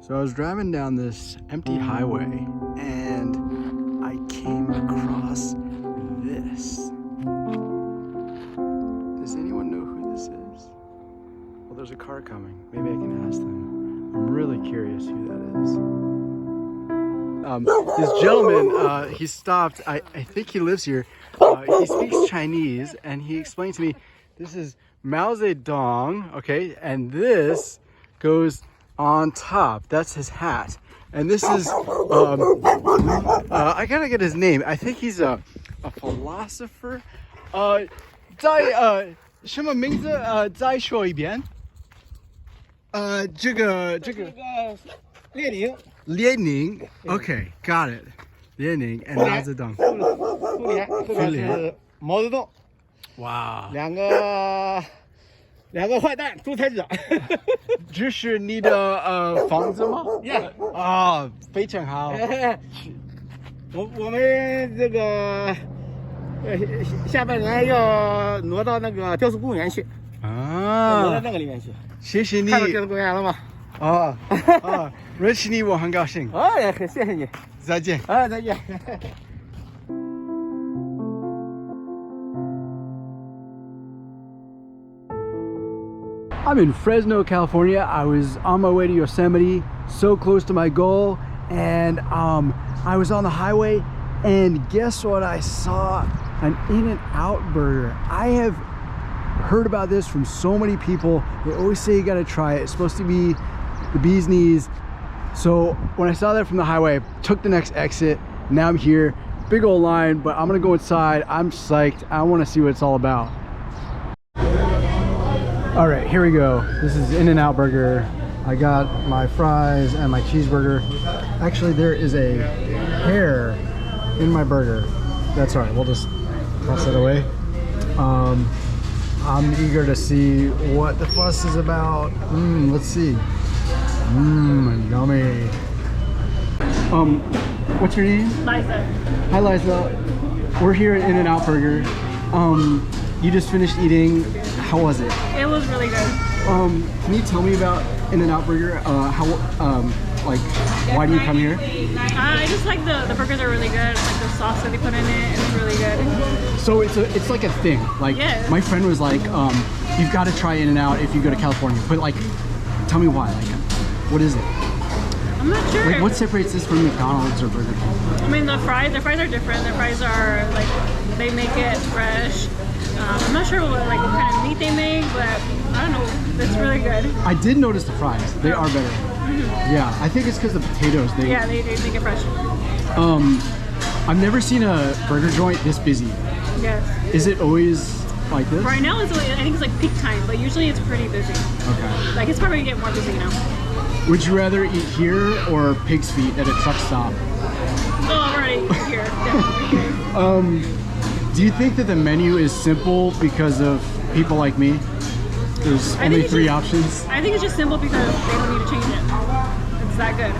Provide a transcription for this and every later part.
So I was driving down this empty highway and I came across this. Does anyone know who this is? Well, there's a car coming. Maybe I can ask them. I'm really curious who that is. This gentleman, he stopped. I think he lives here. He speaks Chinese and he explained to me, this is Mao Zedong, okay? And this goes on top. That's his hat. And this is I gotta get his name. I think he's a philosopher. 什么名字？再说一遍。这个列宁。列宁。Okay, got it. 列宁 and Mao Zedong. 苏联。毛泽东。哇。两个坏蛋，独裁者。这是你的房子吗？ Yeah. 啊，非常好。我们这个下半年要挪到那个雕塑公园去。啊。挪到那个里面去。谢谢你。看到雕塑公园了吗？啊啊，认识你我很高兴。哎，谢谢你。再见。啊，再见。I'm in Fresno, California. I was on my way to Yosemite, so close to my goal, and I was on the highway, and guess what I saw? An In-N-Out burger. I have heard about this from so many people. They always say you gotta try it. It's supposed to be the bee's knees. So when I saw that from the highway, I took the next exit. Now I'm here, big old line, but I'm gonna go inside. I'm psyched. I wanna see what it's all about. All right, here we go. This is In-N-Out burger. I got my fries and my cheeseburger. Actually, there is a hair in my burger. That's all right, we'll just toss that away. I'm eager to see what the fuss is about. Let's see. Yummy. What's your name? Liza. Hi, Liza. We're here at In-N-Out Burger. You just finished eating. How was it? It was really good. Can you tell me about In-N-Out Burger? Why do you come here? I just like the burgers are really good. Like the sauce that they put in it, it's really good. So it's like a thing. Like my friend was like, you've got to try In-N-Out if you go to California. But like, tell me why. Like, what is it? I'm not sure. Like, what separates this from McDonald's or Burger King? I mean, the fries are different. The fries are like, they make it fresh. I'm not sure what kind of meat they make, but I don't know. It's really good. I did notice the fries. They are better. Yeah, I think it's because the potatoes. They make it fresh. I've never seen a burger joint this busy. Yes. Is it always like this? Right now, I think it's like peak time, but usually it's pretty busy. Okay. Like it's probably gonna get more busy now. Would you rather eat here or pig's feet at a truck stop? Oh, I'm already here. Definitely here. Do you think that the menu is simple because of people like me? There's only 3 options. I think it's just simple because they don't need to change it. It's that good.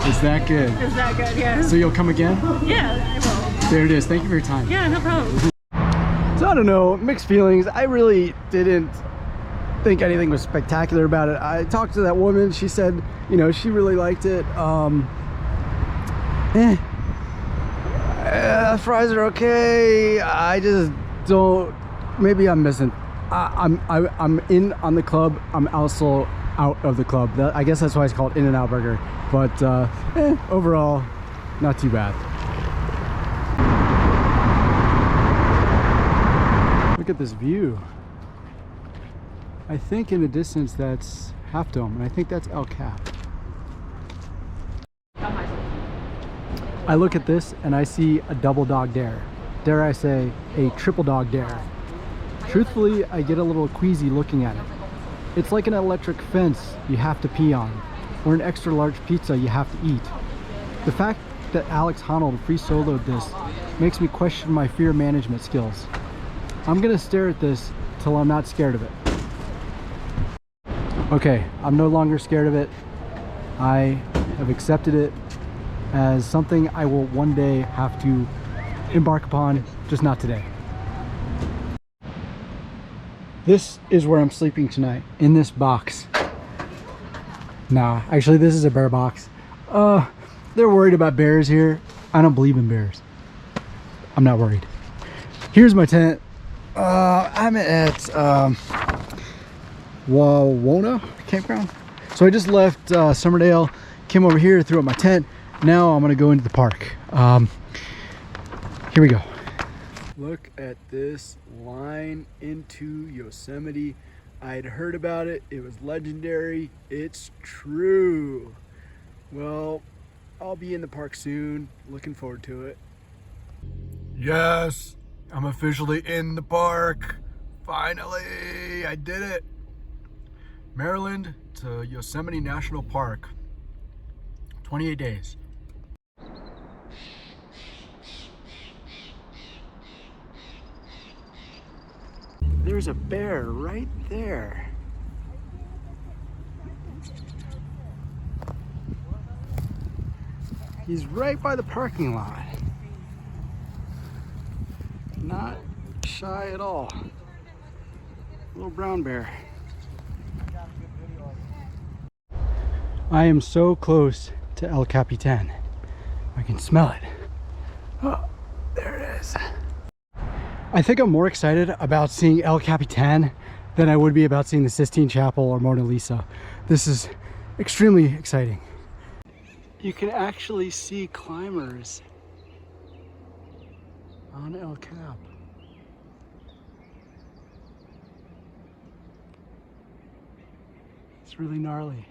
It's that good? It's that good, yeah. So you'll come again? Yeah, I will. There it is. Thank you for your time. Yeah, no problem. So I don't know, mixed feelings. I really didn't think anything was spectacular about it. I talked to that woman. She said, you know, she really liked it. Fries are okay. I just don't. Maybe I'm missing. I'm in on the club. I'm also out of the club. I guess that's why it's called In-N-Out Burger. But overall, not too bad. Look at this view. I think in the distance that's Half Dome, and I think that's El Cap. I look at this and I see a double dog dare. Dare I say, a triple dog dare. Truthfully, I get a little queasy looking at it. It's like an electric fence you have to pee on, or an extra large pizza you have to eat. The fact that Alex Honnold free soloed this makes me question my fear management skills. I'm gonna stare at this till I'm not scared of it. Okay, I'm no longer scared of it. I have accepted it as something I will one day have to embark upon, just not today. This is where I'm sleeping tonight, in this box. Nah, actually this is a bear box. They're worried about bears here. I don't believe in bears. I'm not worried. Here's my tent. I'm at Wawona campground. So I just left Summerdale, came over here, threw up my tent. Now I'm gonna go into the park. Here we go. Look at this line into Yosemite. I had heard about it. It was legendary. It's true. Well, I'll be in the park soon. Looking forward to it. Yes, I'm officially in the park. Finally, I did it. Maryland to Yosemite National Park. 28 days. There's a bear right there. He's right by the parking lot. Not shy at all. Little brown bear. I am so close to El Capitan. I can smell it. Oh, there it is. I think I'm more excited about seeing El Capitan than I would be about seeing the Sistine Chapel or Mona Lisa. This is extremely exciting. You can actually see climbers on El Cap. It's really gnarly.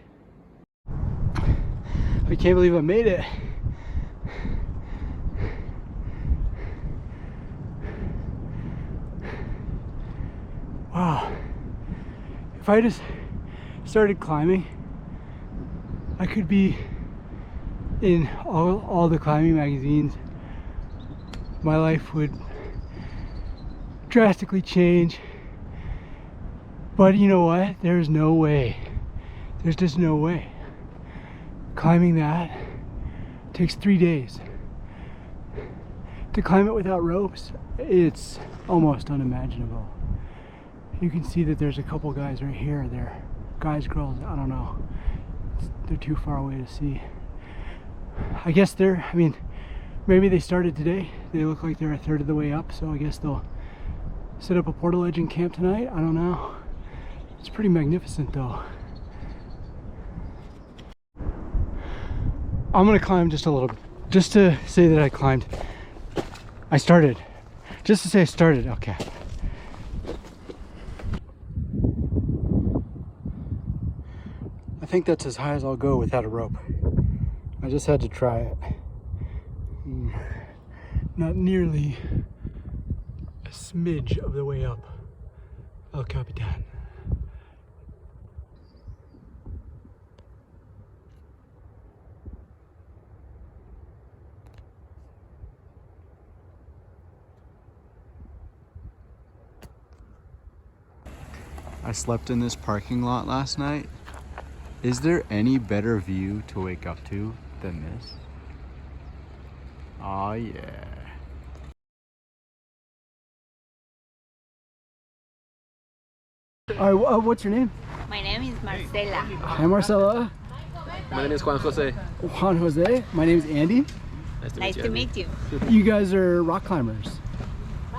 I can't believe I made it. Wow. If I just started climbing, I could be in all the climbing magazines. My life would drastically change. But you know what? There's no way. There's just no way. Climbing that takes 3 days. To climb it without ropes, it's almost unimaginable. You can see that there's a couple guys right here. They're guys, girls, I don't know. They're too far away to see. I guess maybe they started today. They look like they're a third of the way up, so I guess they'll set up a portaledge and camp tonight. I don't know. It's pretty magnificent though. I'm gonna climb just a little bit, just to say that I climbed. I started, just to say I started. Okay. I think that's as high as I'll go without a rope. I just had to try it. Not nearly a smidge of the way up El Capitan. I slept in this parking lot last night. Is there any better view to wake up to than this? Oh yeah. All right, what's your name? My name is Marcela. Hi Marcela. My name is Juan Jose. Juan Jose. My name is Andy. Nice to meet you. You guys are rock climbers.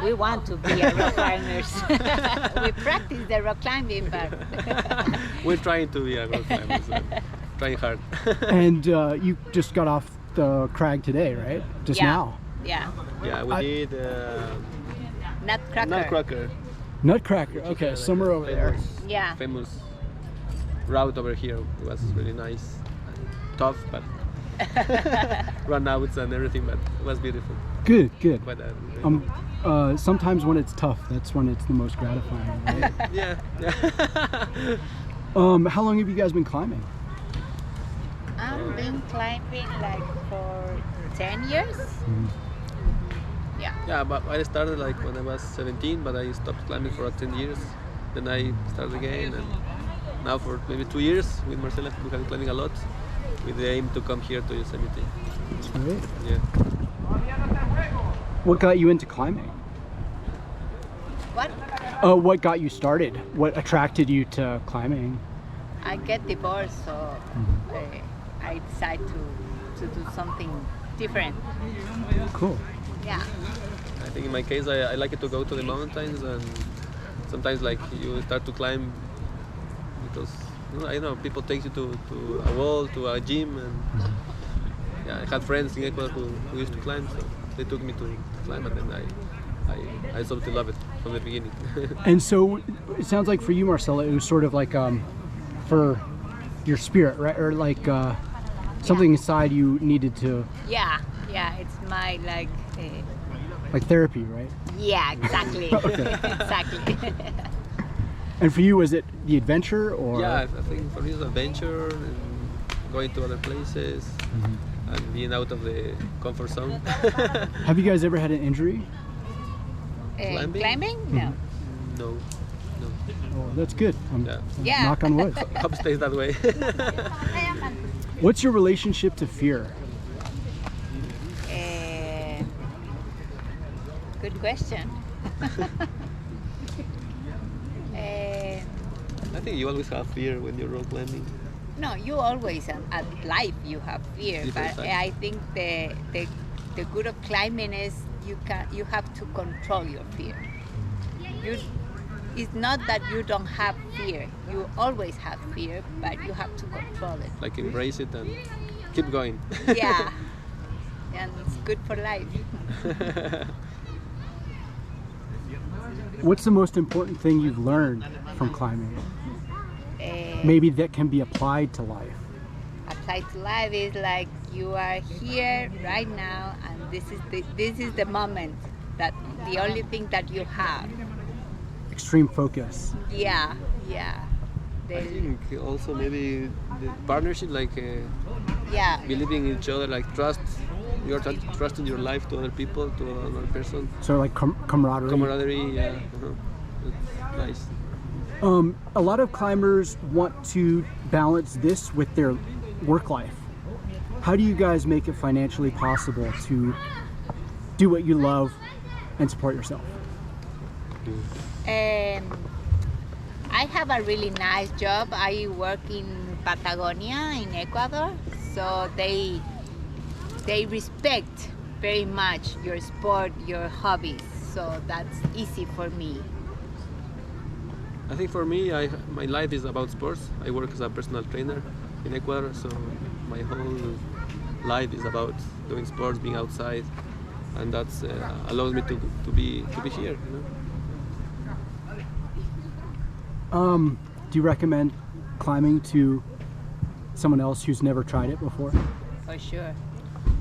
We want to be rock climbers. We practice the rock climbing, but We're trying to be rock climbers. Trying hard. And you just got off the crag today, right? Just now. Yeah. Yeah, we did Nutcracker. Nutcracker. Nutcracker. Okay, somewhere over there. Yeah. Famous route over here. It was really nice, tough, but run outs and everything, but it was beautiful. Good, good. But, sometimes when it's tough, that's when it's the most gratifying, right? yeah. How long have you guys been climbing? I've been climbing like for 10 years. Yeah. Yeah, but I started like when I was 17, but I stopped climbing for 10 years. Then I started again, and now for maybe 2 years with Marcela, we have been climbing a lot with the aim to come here to Yosemite. That's great. Yeah. What got you into climbing? What? What got you started? What attracted you to climbing? I get divorced, so I decide to do something different. Cool. Yeah. I think in my case, I like it to go to the mountains, and sometimes like you start to climb because I don't know, people take you to a wall, to a gym, and yeah, I had friends in Ecuador who used to climb, so they took me to climb, and then I started to love it from the beginning. And so it sounds like for you, Marcela, it was sort of like for your spirit, right? Or like something inside you needed to. Yeah, it's my like therapy, right? Yeah, exactly. Exactly. And for you, was it the adventure, or? Yeah, I think for me it's adventure and going to other places and being out of the comfort zone. Have you guys ever had an injury? Climbing? No. No. Oh, that's good. Yeah. Knock on wood. Hope it stays that way. What's your relationship to fear? Good question. I think you always have fear when you're rock climbing. No, you always at life you have fear, Different but times. I think the good of climbing is you have to control your fear. It's not that you don't have fear. You always have fear, but you have to control it. Like embrace it and keep going. Yeah, and it's good for life. What's the most important thing you've learned from climbing? Maybe that can be applied to life. Applied to life is like you are here right now, and this is the moment, that the only thing that you have. Extreme focus. Yeah. I think also maybe the partnership, like Yeah. believing in each other, like trust. You're trusting your life to other people, to another person. So like camaraderie. Camaraderie, yeah. It's nice. A lot of climbers want to balance this with their work life. How do you guys make it financially possible to do what you love and support yourself? I have a really nice job. I work in Patagonia in Ecuador, so they respect very much your sport, your hobbies, so that's easy for me. I think for me, my life is about sports. I work as a personal trainer in Ecuador, so my whole life is about doing sports, being outside, and that's allows me to be here. You know? Do you recommend climbing to someone else who's never tried it before? For sure.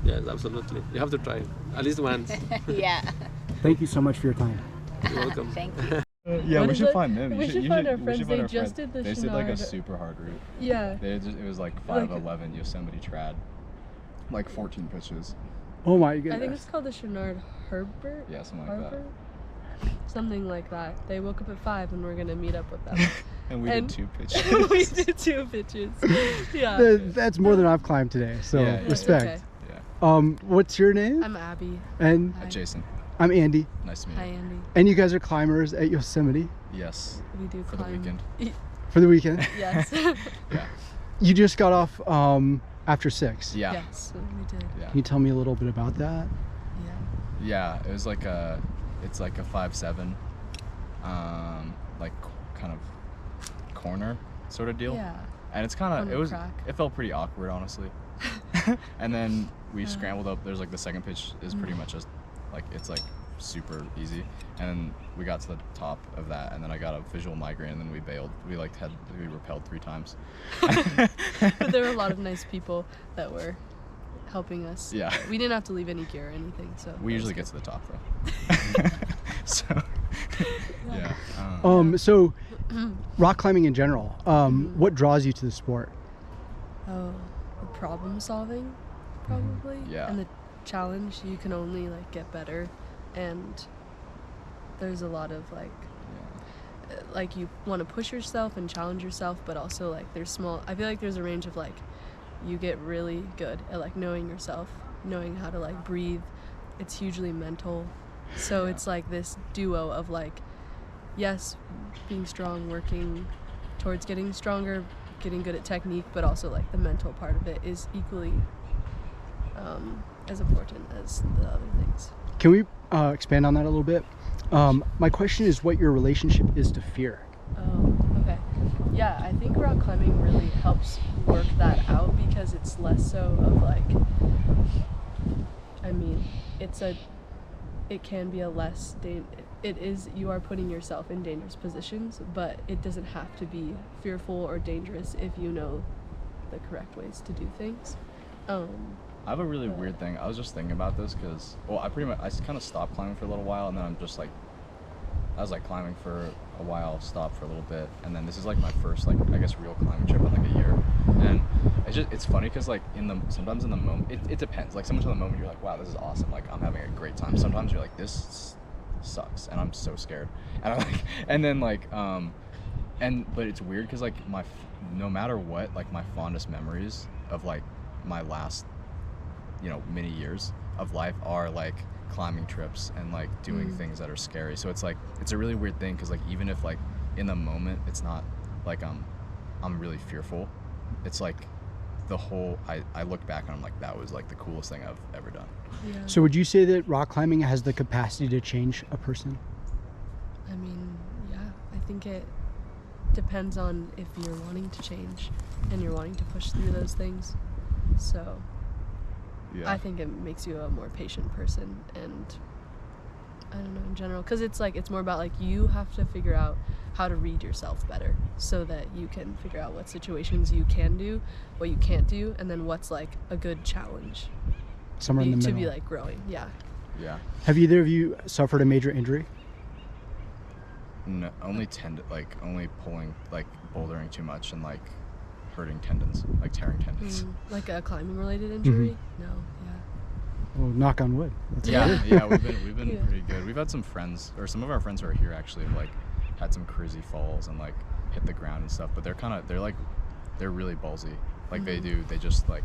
Yes, absolutely. You have to try it, at least once. Yeah. Thank you so much for your time. You're welcome. Thank you. Yeah, What we is should it? find them. We should find our friends. They just did the They did like a Chenard. super hard route. Yeah. It was like 511 Yosemite trad, like 14 pitches. Oh my I think goodness. it's called the Chenard Herbert. Yeah, something like that. Harbor? Something like that. They woke up at 5 and we're gonna meet up with them. And we And- did 2 pitches. We did 2 pitches. Yeah. That's more than I've climbed today, so Yeah, yeah. respect. Okay. Yeah. What's your name? I'm Abby. And Hi. Jason, I'm Andy. nice to meet Hi, you. Andy. And you guys are climbers at Yosemite Yes, We do for the climb. weekend. for the weekend. Yes. Yeah. You just got off after 6. Yeah. Yes, we did. Yeah. Can you tell me a little bit about that? Yeah. Yeah. It was like it's like a 5-7, like kind of corner sort of deal. Yeah. And it's kind On of, the crack. it felt pretty awkward, honestly. And then we scrambled up. There's like the second pitch is pretty much just like, it's like super easy. And then we got to the top of that, and then I got a visual migraine, and then we bailed. We rappelled 3 times. But there were a lot of nice people that were helping us. Yeah. We didn't have to leave any gear or anything, so. We that was usually good. get to the top though. So, yeah. So rock climbing in general, what draws you to the sport? Oh, the problem solving, probably. Yeah. And the challenge, you can only like get better, and there's a lot of like you want to push yourself and challenge yourself, but also like I feel like there's a range of like you get really good at like knowing yourself, knowing how to like breathe. It's hugely mental, so it's like this duo of like, yes, being strong, working towards getting stronger, getting good at technique, but also like the mental part of it is equally as important as the other things. Can we expand on that a little bit? My question is what your relationship is to fear. Oh, okay. Yeah, I think rock climbing really helps work that out because it's less so of like, I mean, it can be a less, it is, you are putting yourself in dangerous positions, but it doesn't have to be fearful or dangerous if you know the correct ways to do things. I have a really weird thing. I was just thinking about this because, well, I kind of stopped climbing for a little while, and then I'm just like, I was like climbing for a while, stopped for a little bit, and then this is like my first like I guess real climbing trip in like a year. And it's funny because like sometimes in the moment it depends. Like sometimes in the moment you're like, wow, this is awesome, like I'm having a great time. Sometimes you're like, this sucks and I'm so scared. And I'm like, and then like but it's weird because like no matter what, like my fondest memories of like my last many years of life are like climbing trips and like doing things that are scary. So it's like it's a really weird thing because like even if like in the moment it's not like I'm really fearful, it's like the whole I look back and I'm like, that was like the coolest thing I've ever done. Yeah. So would you say that rock climbing has the capacity to change a person? I mean, yeah, I think it depends on if you're wanting to change and you're wanting to push through those things. So Yeah. I think it makes you a more patient person, and I don't know, in general, because it's like it's more about like you have to figure out how to read yourself better so that you can figure out what situations you can do, what you can't do, and then what's like a good challenge Somewhere in the middle. to be like growing. Yeah. Have either of you suffered a major injury? No, only only pulling, like bouldering too much and like hurting tendons, like tearing tendons. Like a climbing related injury? No. Well, knock on wood. That's Yeah, good. yeah, we've been Yeah. pretty good. We've had some friends, or some of our friends who are here actually have like had some crazy falls and like hit the ground and stuff, but they're really ballsy. Like they just like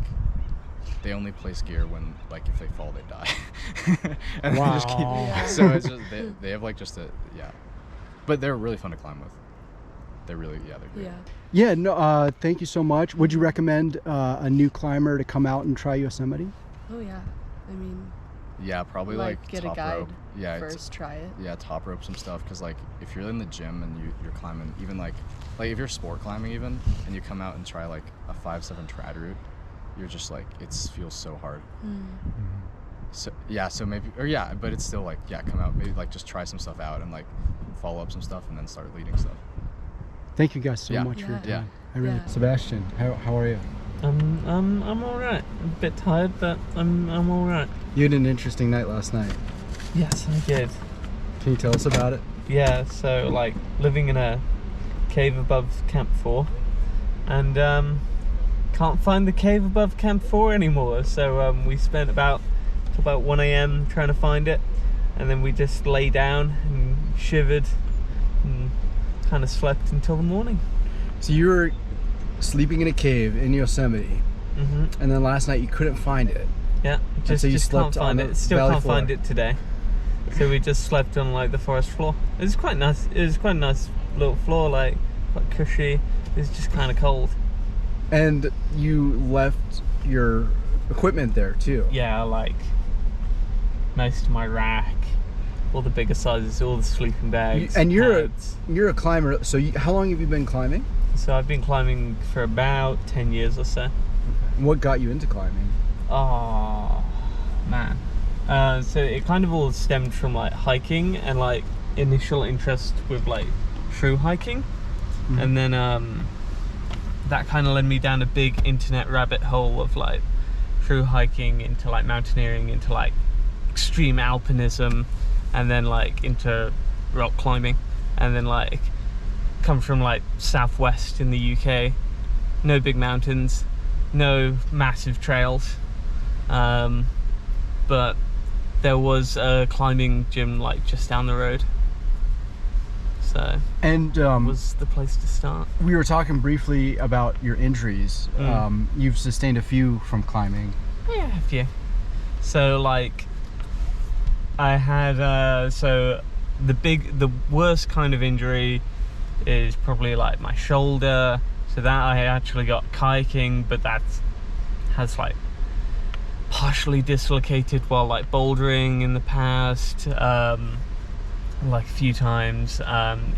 they only place gear when like if they fall they die. And Wow. they just keep, so it's just they have like just but they're really fun to climb with. They're really they're great. Yeah. Yeah, no, thank you so much. Would you recommend a new climber to come out and try Yosemite? Oh yeah. I mean, Yeah, probably like get a top guide rope. Yeah, first, try it. Yeah, top rope some stuff, because like if you're in the gym and you're climbing, even like if you're sport climbing even, and you come out and try like a 5-7 trad route, you're just like it feels so hard. So but it's still like come out, maybe like just try some stuff out and like follow up some stuff and then start leading stuff. Thank you guys so Yeah. much for your time. Yeah. I really. Yeah. Sebastian, how are you? I'm all right. A bit tired, but I'm all right. You had an interesting night last night. Yes, I did. Can you tell us about it? Yeah, so like living in a cave above Camp 4, and can't find the cave above Camp 4 anymore. So we spent about 1 a.m. trying to find it, and then we just lay down and shivered and kind of slept until the morning. So you were sleeping in a cave in Yosemite, and then last night you couldn't find it. Yeah, so you just slept can't on find the it. Still valley can't floor. find it today. So we just slept on like the forest floor. It was quite nice. It was quite a nice little floor, like quite cushy. It was just kind of cold. And you left your equipment there too. Yeah, like most of my rack, all the bigger sizes, all the sleeping bags. And you're pads. a climber. So how long have you been climbing? So I've been climbing for about 10 years or so. What got you into climbing? Oh man. So it kind of all stemmed from like hiking and like initial interest with like true hiking, and then that kind of led me down a big internet rabbit hole of like true hiking into like mountaineering, into like extreme alpinism, and then like into rock climbing, and then like come from like southwest in the UK, no big mountains, no massive trails, but there was a climbing gym like just down the road, so And was the place to start. we were talking briefly about your injuries. You've sustained a few from climbing. Yeah, a few. So like I had so the worst kind of injury is probably like my shoulder, So that I actually got kayaking, but that has like partially dislocated while like bouldering in the past, like a few times.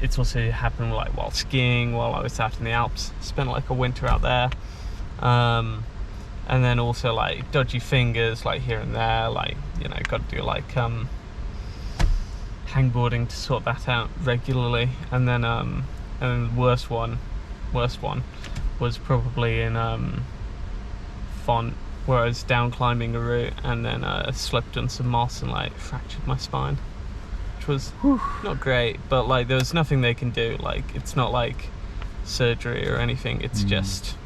It's also happened like while skiing, while I was out in the Alps. Spent like a winter out there. And then also like dodgy fingers like here and there, like, you know, got to do like hangboarding to sort that out regularly. And then the worst one was probably in Font, where I was down climbing a route and then slipped on some moss and like fractured my spine, which was not great, but like there was nothing they can do. Like, it's not like surgery or anything. It's just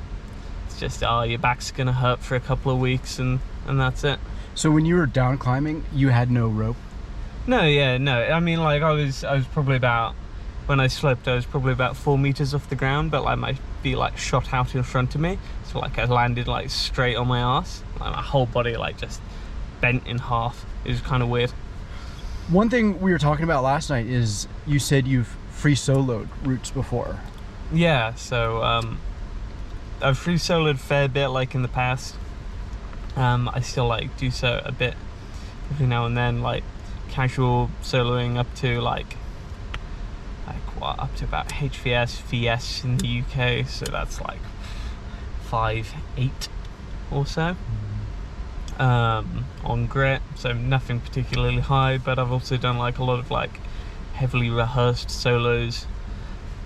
your back's gonna hurt for a couple of weeks and that's it. So when you were down climbing, you had no rope? No. I mean, like I was probably about, when I slipped, I was probably about 4 meters off the ground, but like my feet like shot out in front of me. So like I landed like straight on my ass. Like my whole body like just bent in half. It was kind of weird. One thing we were talking about last night is you said you've free soloed routes before. Yeah, so I've free soloed a fair bit like in the past. I still like do so a bit every now and then, like casual soloing up to up to about HVS, VS in the UK, so that's like 5-8 or so. On grit, so nothing particularly high, but I've also done like a lot of like heavily rehearsed solos.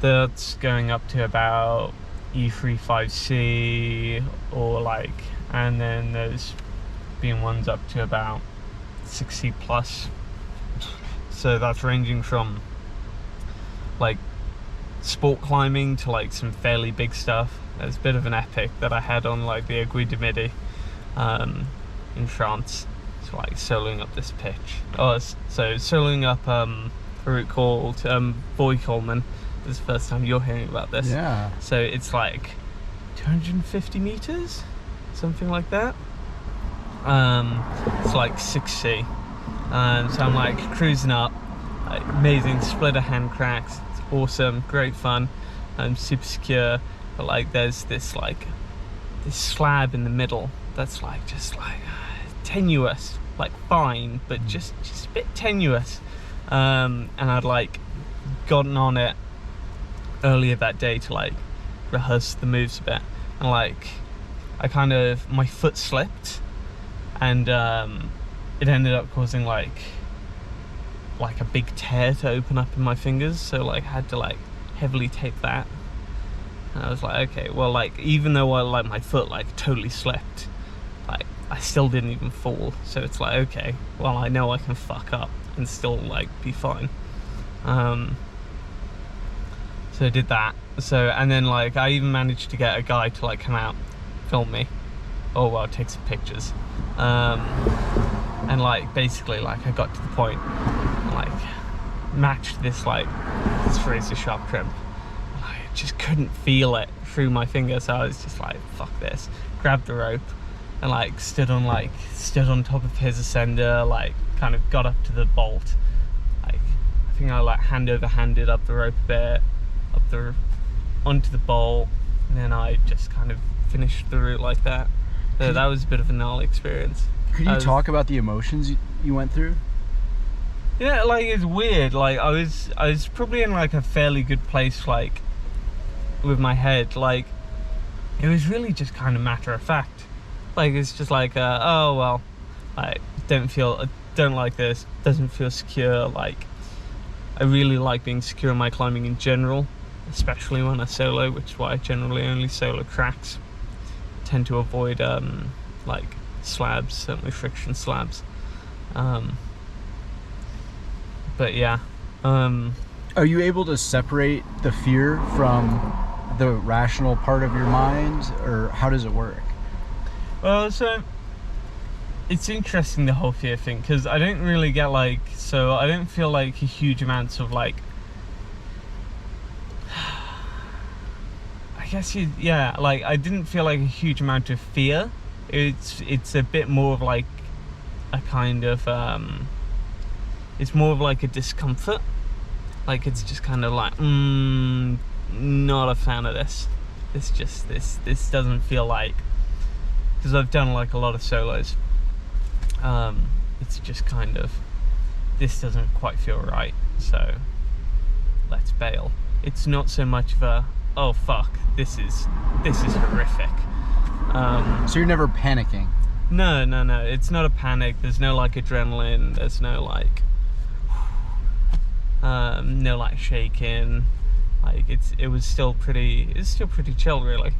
That's going up to about E35C or like, and then there's been ones up to about 6C plus. So that's ranging from like sport climbing to like some fairly big stuff. There's a bit of an epic that I had on like the Aiguille du Midi in France. So like soloing up this pitch. So soloing up a route called Boy Coleman. This is the first time you're hearing about this. Yeah. So it's like 250 meters, something like that. It's like 6C. So I'm like cruising up, like, amazing splitter hand cracks. It's awesome, great fun, super secure. But like there's this like this slab in the middle that's like just like tenuous, like fine, but just a bit tenuous. And I'd like gotten on it earlier that day to like rehearse the moves a bit, and like my foot slipped, and it ended up causing like a big tear to open up in my fingers, so like I had to like heavily tape that. And I was like, okay, well, like even though I like my foot like totally slipped, like I still didn't even fall, so it's like, okay, well, I know I can fuck up and still like be fine. So I did that. So, and then like I even managed to get a guy to like come out, film me, take some pictures, and like basically like I got to the point, like matched this razor sharp trim. I just couldn't feel it through my finger, so I was just like, fuck this. Grabbed the rope and like stood on top of his ascender, like kind of got up to the bolt. Like I think I like hand over handed up the rope a bit, onto the bolt, and then I just kind of finished the route like that. So that was a bit of a gnarly experience. Could you talk about the emotions you went through? Yeah, like it's weird. Like I was probably in like a fairly good place, like with my head. Like it was really just kind of matter of fact. Like it's just like oh well, I don't like this, doesn't feel secure. Like I really like being secure in my climbing in general, especially when I solo, which is why I generally only solo cracks. Tend to avoid like slabs, certainly friction slabs. But yeah. Are you able to separate the fear from the rational part of your mind, or how does it work? Well, so it's interesting, the whole fear thing, because I don't really get I don't feel like a huge amounts of like, I guess I didn't feel like a huge amount of fear. It's a bit more of like a kind of it's more of like a discomfort. Like it's just kind of like not a fan of this. this doesn't feel like, because I've done like a lot of solos, it's just kind of, this doesn't quite feel right, so let's bail. It's not so much of a, oh fuck, this is horrific. So you're never panicking? No, it's not a panic. There's no like adrenaline, there's no like no like shaking. Like it was still pretty chill, really.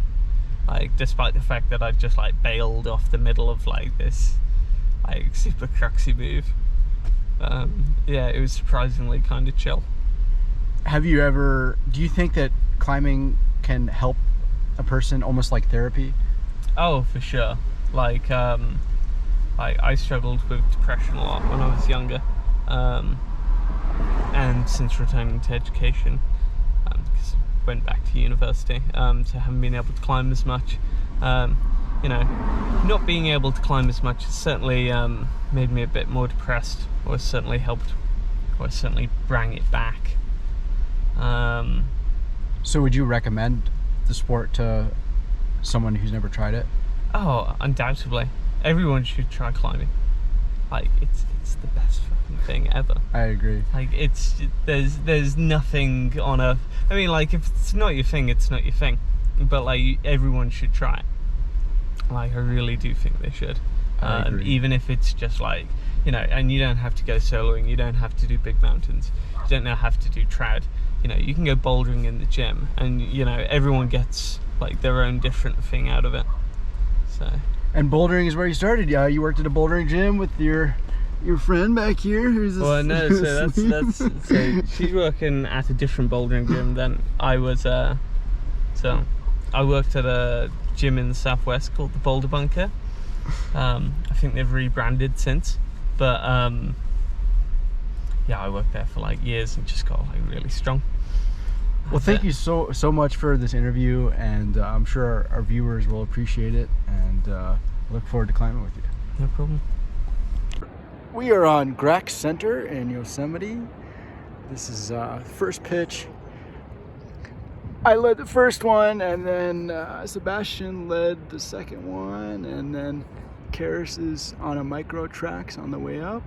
Like, despite the fact that I just like bailed off the middle of like this like super cruxy move. Yeah, it was surprisingly kind of chill. Do you think that climbing can help a person, almost like therapy? Oh, for sure. Like I struggled with depression a lot when I was younger, and since returning to education, because I went back to university, so I haven't been able to climb as much. You know, not being able to climb as much has certainly made me a bit more depressed, or certainly helped, or certainly bring it back. So would you recommend the sport to someone who's never tried it? Oh, undoubtedly. Everyone should try climbing. Like, it's the best fucking thing ever. I agree. Like, there's nothing on earth. I mean, like, if it's not your thing, it's not your thing. But like, everyone should try it. Like, I really do think they should. I agree. Even if it's just like, you know, and you don't have to go soloing, you don't have to do big mountains, you don't have to do trad. You know, you can go bouldering in the gym, and you know, everyone gets like their own different thing out of it. So. And bouldering is where you started. Yeah, you worked at a bouldering gym with your friend back here. Who's this? Well, no, so that's so she's working at a different bouldering gym than I was. So I worked at a gym in the southwest called the Boulder Bunker. I think they've rebranded since, but yeah, I worked there for like years and just got like really strong. Well, thank you so much for this interview, and I'm sure our viewers will appreciate it, and look forward to climbing with you. No problem. We are on Grax Center in Yosemite. This is first pitch. I led the first one, and then Sebastian led the second one, and then Carys is on a micro tracks on the way up,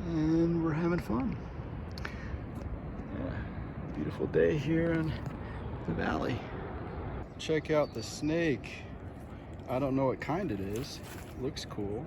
and we're having fun. Yeah, beautiful day here in the valley. Check out the snake. I don't know what kind it is. Looks cool.